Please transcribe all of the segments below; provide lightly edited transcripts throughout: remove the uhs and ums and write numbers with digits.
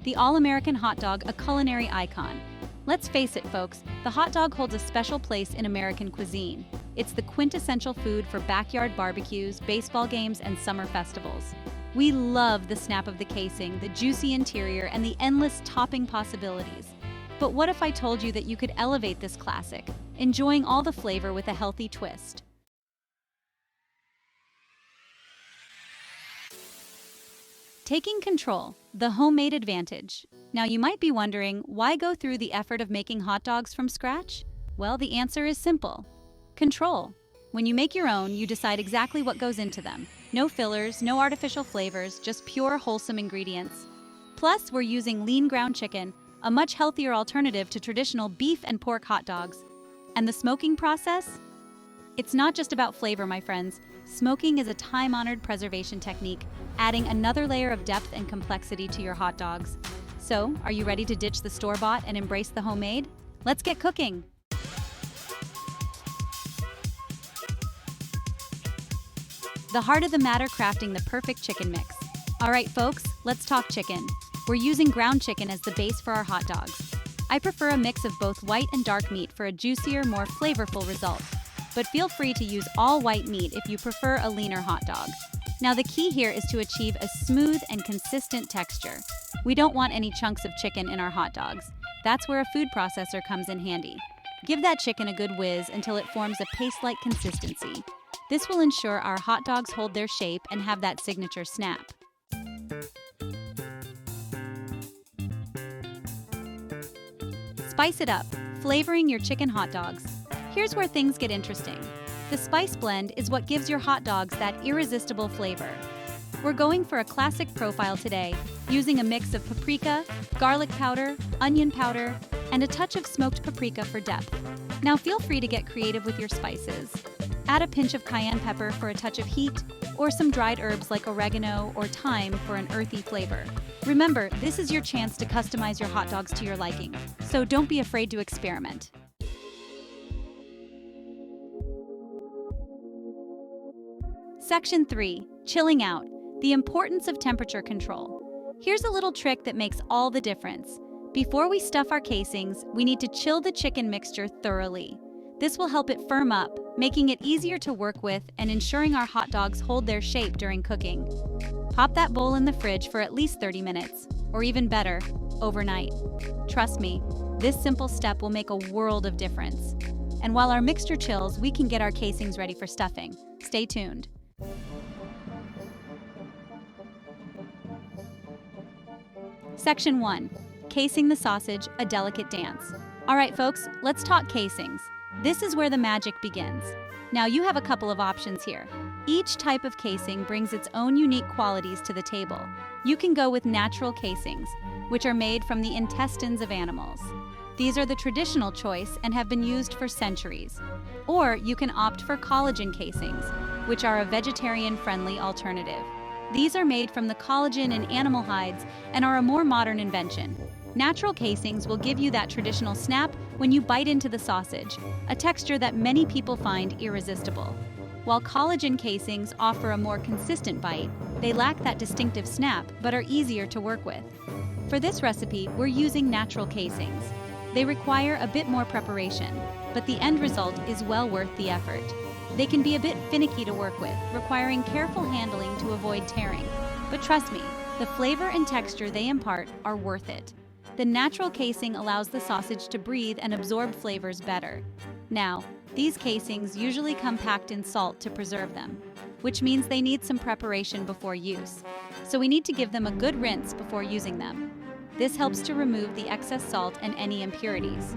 the all-American hot dog, a culinary icon. Let's face it, folks, the hot dog holds a special place in American cuisine. It's the quintessential food for backyard barbecues, baseball games, and summer festivals. We love the snap of the casing, the juicy interior, and the endless topping possibilities. But what if I told you that you could elevate this classic, enjoying all the flavor with a healthy twist? Taking control, the homemade advantage. Now you might be wondering, why go through the effort of making hot dogs from scratch? Well, the answer is simple. Control. When you make your own, you decide exactly what goes into them. No fillers, no artificial flavors, just pure, wholesome ingredients. Plus, we're using lean ground chicken, a much healthier alternative to traditional beef and pork hot dogs. And the smoking process? It's not just about flavor, my friends. Smoking is a time-honored preservation technique, adding another layer of depth and complexity to your hot dogs. So, are you ready to ditch the store-bought and embrace the homemade? Let's get cooking! The heart of the matter, crafting the perfect chicken mix. All right, folks, let's talk chicken. We're using ground chicken as the base for our hot dogs. I prefer a mix of both white and dark meat for a juicier, more flavorful result. But feel free to use all white meat if you prefer a leaner hot dog. Now the key here is to achieve a smooth and consistent texture. We don't want any chunks of chicken in our hot dogs. That's where a food processor comes in handy. Give that chicken a good whiz until it forms a paste-like consistency. This will ensure our hot dogs hold their shape and have that signature snap. Spice it up, flavoring your chicken hot dogs. Here's where things get interesting. The spice blend is what gives your hot dogs that irresistible flavor. We're going for a classic profile today, using a mix of paprika, garlic powder, onion powder, and a touch of smoked paprika for depth. Now feel free to get creative with your spices. Add a pinch of cayenne pepper for a touch of heat, or some dried herbs like oregano or thyme for an earthy flavor. Remember, this is your chance to customize your hot dogs to your liking, so don't be afraid to experiment. Section 3. Chilling out. The importance of temperature control. Here's a little trick that makes all the difference. Before we stuff our casings, we need to chill the chicken mixture thoroughly. This will help it firm up, making it easier to work with and ensuring our hot dogs hold their shape during cooking. Pop that bowl in the fridge for at least 30 minutes, or even better, overnight. Trust me, this simple step will make a world of difference. And while our mixture chills, we can get our casings ready for stuffing. Stay tuned. Section 1. Casing the sausage, a delicate dance. All right, folks, let's talk casings. This is where the magic begins. Now you have a couple of options here. Each type of casing brings its own unique qualities to the table. You can go with natural casings, which are made from the intestines of animals. These are the traditional choice and have been used for centuries. Or you can opt for collagen casings, which are a vegetarian-friendly alternative. These are made from the collagen in animal hides and are a more modern invention. Natural casings will give you that traditional snap when you bite into the sausage, a texture that many people find irresistible. While collagen casings offer a more consistent bite, they lack that distinctive snap but are easier to work with. For this recipe, we're using natural casings. They require a bit more preparation, but the end result is well worth the effort. They can be a bit finicky to work with, requiring careful handling to avoid tearing. But trust me, the flavor and texture they impart are worth it. The natural casing allows the sausage to breathe and absorb flavors better. Now, these casings usually come packed in salt to preserve them, which means they need some preparation before use. So we need to give them a good rinse before using them. This helps to remove the excess salt and any impurities.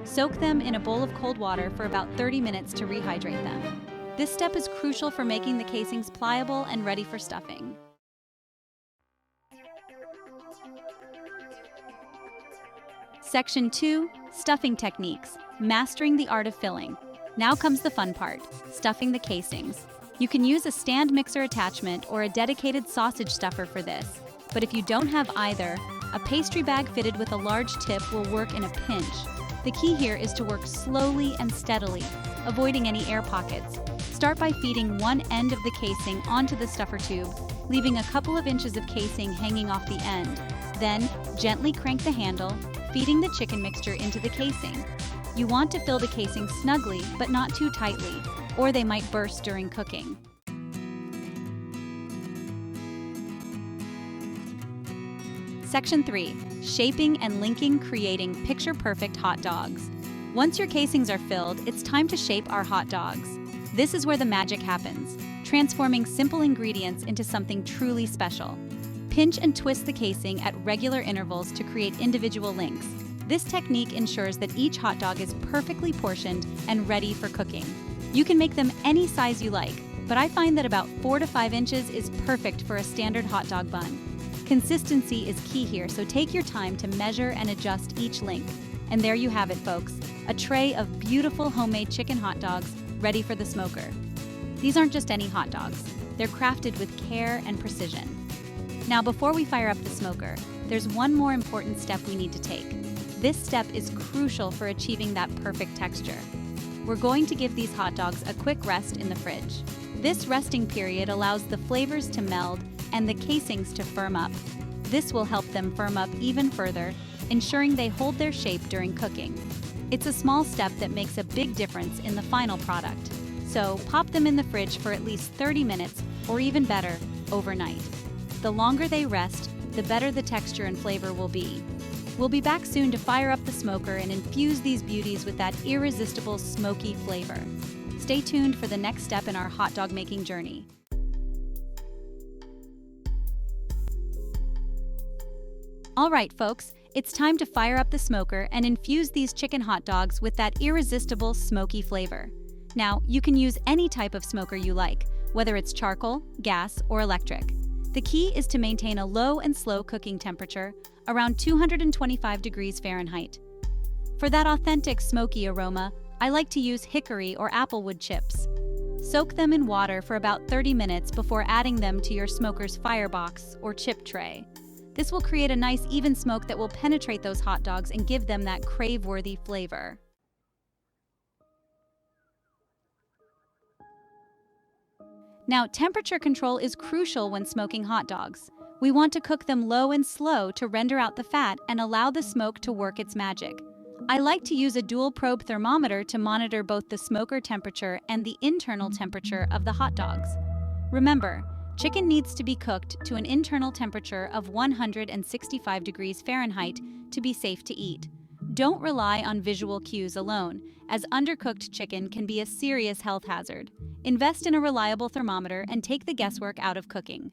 Soak them in a bowl of cold water for about 30 minutes to rehydrate them. This step is crucial for making the casings pliable and ready for stuffing. Section 2. Stuffing techniques. Mastering the art of filling. Now comes the fun part, stuffing the casings. You can use a stand mixer attachment or a dedicated sausage stuffer for this. But if you don't have either, a pastry bag fitted with a large tip will work in a pinch. The key here is to work slowly and steadily, avoiding any air pockets. Start by feeding one end of the casing onto the stuffer tube, leaving a couple of inches of casing hanging off the end. Then, gently crank the handle, feeding the chicken mixture into the casing. You want to fill the casing snugly, but not too tightly, or they might burst during cooking. Section 3. Shaping and linking, creating picture-perfect hot dogs. Once your casings are filled, it's time to shape our hot dogs. This is where the magic happens, transforming simple ingredients into something truly special. Pinch and twist the casing at regular intervals to create individual links. This technique ensures that each hot dog is perfectly portioned and ready for cooking. You can make them any size you like, but I find that about 4 to 5 inches is perfect for a standard hot dog bun. Consistency is key here, so take your time to measure and adjust each link. And there you have it, folks, a tray of beautiful homemade chicken hot dogs ready for the smoker. These aren't just any hot dogs. They're crafted with care and precision. Now, before we fire up the smoker, there's one more important step we need to take. This step is crucial for achieving that perfect texture. We're going to give these hot dogs a quick rest in the fridge. This resting period allows the flavors to meld and the casings to firm up. This will help them firm up even further, ensuring they hold their shape during cooking. It's a small step that makes a big difference in the final product. So pop them in the fridge for at least 30 minutes, or even better, overnight. The longer they rest, the better the texture and flavor will be. We'll be back soon to fire up the smoker and infuse these beauties with that irresistible smoky flavor. Stay tuned for the next step in our hot dog making journey. All right, folks, it's time to fire up the smoker and infuse these chicken hot dogs with that irresistible smoky flavor. Now, you can use any type of smoker you like, whether it's charcoal, gas, or electric. The key is to maintain a low and slow cooking temperature, around 225 degrees Fahrenheit. For that authentic smoky aroma, I like to use hickory or applewood chips. Soak them in water for about 30 minutes before adding them to your smoker's firebox or chip tray. This will create a nice even smoke that will penetrate those hot dogs and give them that crave-worthy flavor. Now, temperature control is crucial when smoking hot dogs. We want to cook them low and slow to render out the fat and allow the smoke to work its magic. I like to use a dual probe thermometer to monitor both the smoker temperature and the internal temperature of the hot dogs. Remember, chicken needs to be cooked to an internal temperature of 165 degrees Fahrenheit to be safe to eat. Don't rely on visual cues alone, as undercooked chicken can be a serious health hazard. Invest in a reliable thermometer and take the guesswork out of cooking.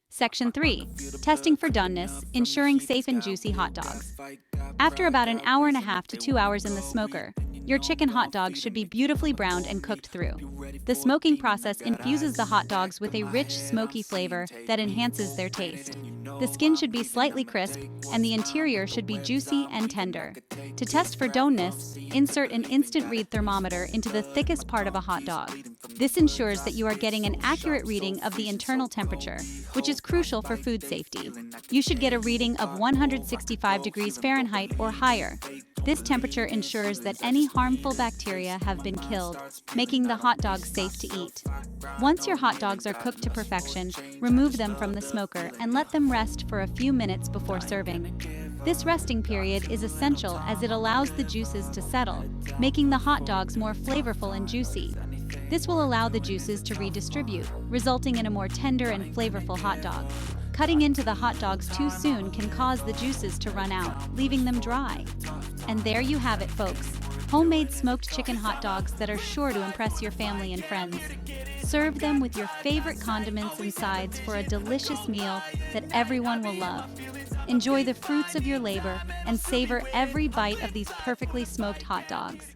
Section 3. Testing for doneness, ensuring safe and juicy hot dogs. After about an hour and a half to 2 hours in the smoker, your chicken hot dogs should be beautifully browned and cooked through. The smoking process infuses the hot dogs with a rich, smoky flavor that enhances their taste. The skin should be slightly crisp, and the interior should be juicy and tender. To test for doneness, insert an instant read thermometer into the thickest part of a hot dog. This ensures that you are getting an accurate reading of the internal temperature, which is crucial for food safety. You should get a reading of 165 degrees Fahrenheit or higher. This temperature ensures that any harmful bacteria have been killed, making the hot dogs safe to eat. Once your hot dogs are cooked to perfection, remove them from the smoker and let them rest for a few minutes before serving. This resting period is essential as it allows the juices to settle, making the hot dogs more flavorful and juicy. This will allow the juices to redistribute, resulting in a more tender and flavorful hot dog. Cutting into the hot dogs too soon can cause the juices to run out, leaving them dry. And there you have it, folks. Homemade smoked chicken hot dogs that are sure to impress your family and friends. Serve them with your favorite condiments and sides for a delicious meal that everyone will love. Enjoy the fruits of your labor and savor every bite of these perfectly smoked hot dogs.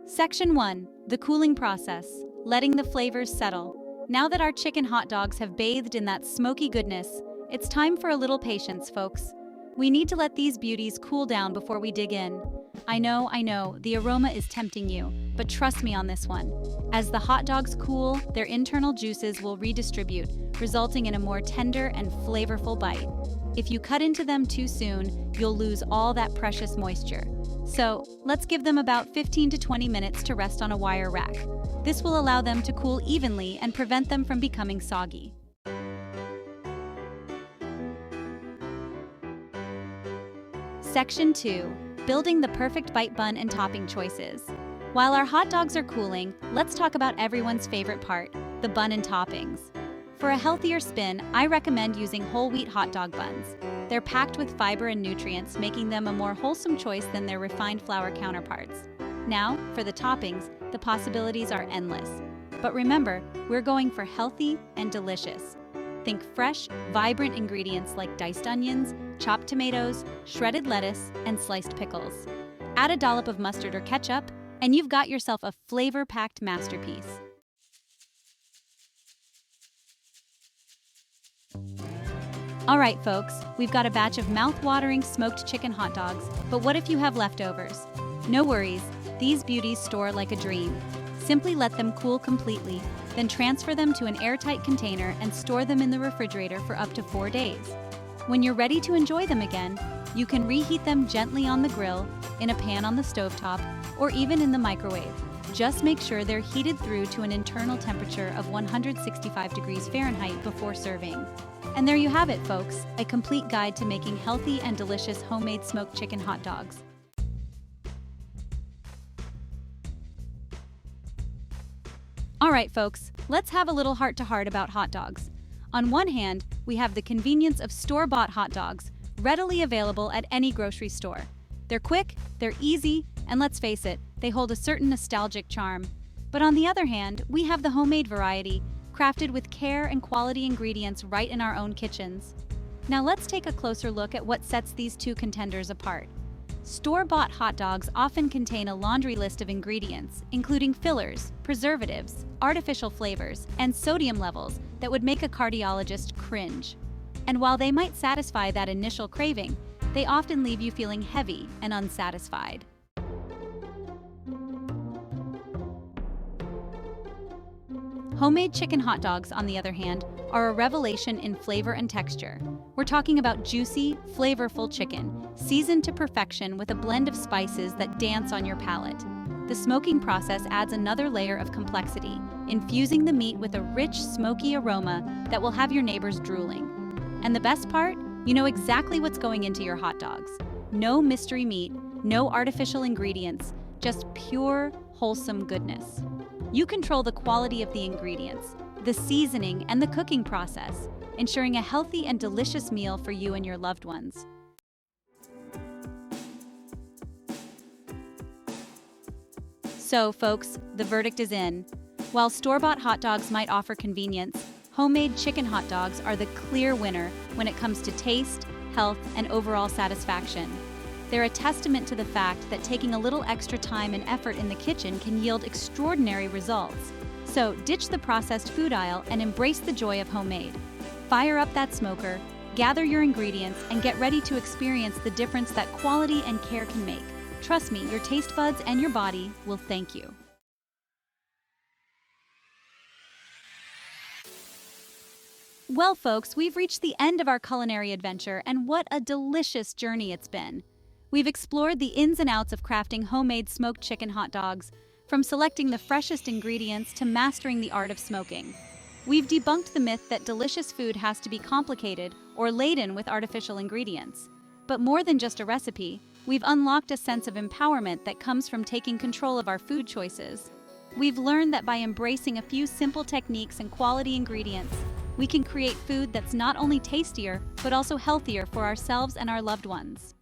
Section 1. The cooling process, letting the flavors settle. Now that our chicken hot dogs have bathed in that smoky goodness, it's time for a little patience, folks. We need to let these beauties cool down before we dig in. I know, the aroma is tempting you, but trust me on this one. As the hot dogs cool, their internal juices will redistribute, resulting in a more tender and flavorful bite. If you cut into them too soon, you'll lose all that precious moisture. So, let's give them about 15 to 20 minutes to rest on a wire rack. This will allow them to cool evenly and prevent them from becoming soggy. Section 2. Building the perfect bite bun and topping choices. While our hot dogs are cooling, let's talk about everyone's favorite part, the bun and toppings. For a healthier spin, I recommend using whole wheat hot dog buns. They're packed with fiber and nutrients, making them a more wholesome choice than their refined flour counterparts. Now, for the toppings, the possibilities are endless. But remember, we're going for healthy and delicious. Think fresh, vibrant ingredients like diced onions, chopped tomatoes, shredded lettuce, and sliced pickles. Add a dollop of mustard or ketchup, and you've got yourself a flavor-packed masterpiece. All right, folks, we've got a batch of mouth-watering smoked chicken hot dogs, but what if you have leftovers? No worries, these beauties store like a dream. Simply let them cool completely, then transfer them to an airtight container and store them in the refrigerator for up to 4 days. When you're ready to enjoy them again, you can reheat them gently on the grill, in a pan on the stovetop, or even in the microwave. Just make sure they're heated through to an internal temperature of 165 degrees Fahrenheit before serving. And there you have it, folks, a complete guide to making healthy and delicious homemade smoked chicken hot dogs. All right, folks, let's have a little heart-to-heart about hot dogs. On one hand, we have the convenience of store-bought hot dogs, readily available at any grocery store. They're quick, they're easy, and let's face it, they hold a certain nostalgic charm. But on the other hand, we have the homemade variety, crafted with care and quality ingredients right in our own kitchens. Now let's take a closer look at what sets these two contenders apart. Store-bought hot dogs often contain a laundry list of ingredients, including fillers, preservatives, artificial flavors, and sodium levels that would make a cardiologist cringe. And while they might satisfy that initial craving, they often leave you feeling heavy and unsatisfied. Homemade chicken hot dogs, on the other hand, are a revelation in flavor and texture. We're talking about juicy, flavorful chicken, seasoned to perfection with a blend of spices that dance on your palate. The smoking process adds another layer of complexity, infusing the meat with a rich, smoky aroma that will have your neighbors drooling. And the best part? You know exactly what's going into your hot dogs. No mystery meat, no artificial ingredients, just pure, wholesome goodness. You control the quality of the ingredients, the seasoning, and the cooking process, ensuring a healthy and delicious meal for you and your loved ones. So, folks, the verdict is in. While store-bought hot dogs might offer convenience, homemade chicken hot dogs are the clear winner when it comes to taste, health, and overall satisfaction. They're a testament to the fact that taking a little extra time and effort in the kitchen can yield extraordinary results. So ditch the processed food aisle and embrace the joy of homemade. Fire up that smoker, gather your ingredients, and get ready to experience the difference that quality and care can make. Trust me, your taste buds and your body will thank you. Well, folks, we've reached the end of our culinary adventure, and what a delicious journey it's been. We've explored the ins and outs of crafting homemade smoked chicken hot dogs, from selecting the freshest ingredients to mastering the art of smoking. We've debunked the myth that delicious food has to be complicated or laden with artificial ingredients. But more than just a recipe, we've unlocked a sense of empowerment that comes from taking control of our food choices. We've learned that by embracing a few simple techniques and quality ingredients, we can create food that's not only tastier, but also healthier for ourselves and our loved ones.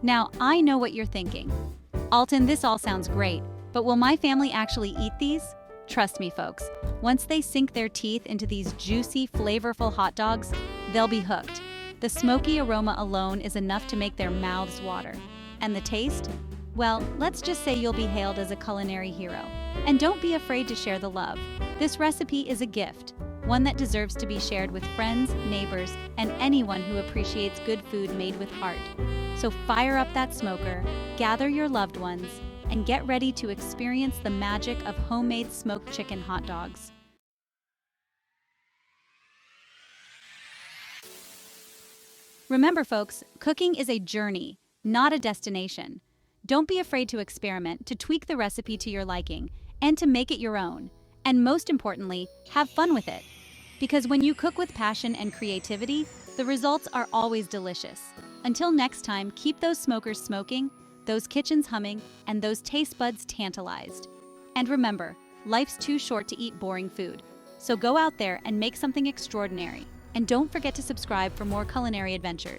Now, I know what you're thinking. Alton, this all sounds great, but will my family actually eat these? Trust me, folks, once they sink their teeth into these juicy, flavorful hot dogs, they'll be hooked. The smoky aroma alone is enough to make their mouths water. And the taste? Well, let's just say you'll be hailed as a culinary hero. And don't be afraid to share the love. This recipe is a gift, one that deserves to be shared with friends, neighbors, and anyone who appreciates good food made with heart. So fire up that smoker, gather your loved ones, and get ready to experience the magic of homemade smoked chicken hot dogs. Remember, folks, cooking is a journey, not a destination. Don't be afraid to experiment, to tweak the recipe to your liking, and to make it your own. And most importantly, have fun with it. Because when you cook with passion and creativity, the results are always delicious. Until next time, keep those smokers smoking, those kitchens humming, and those taste buds tantalized. And remember, life's too short to eat boring food. So go out there and make something extraordinary. And don't forget to subscribe for more culinary adventures.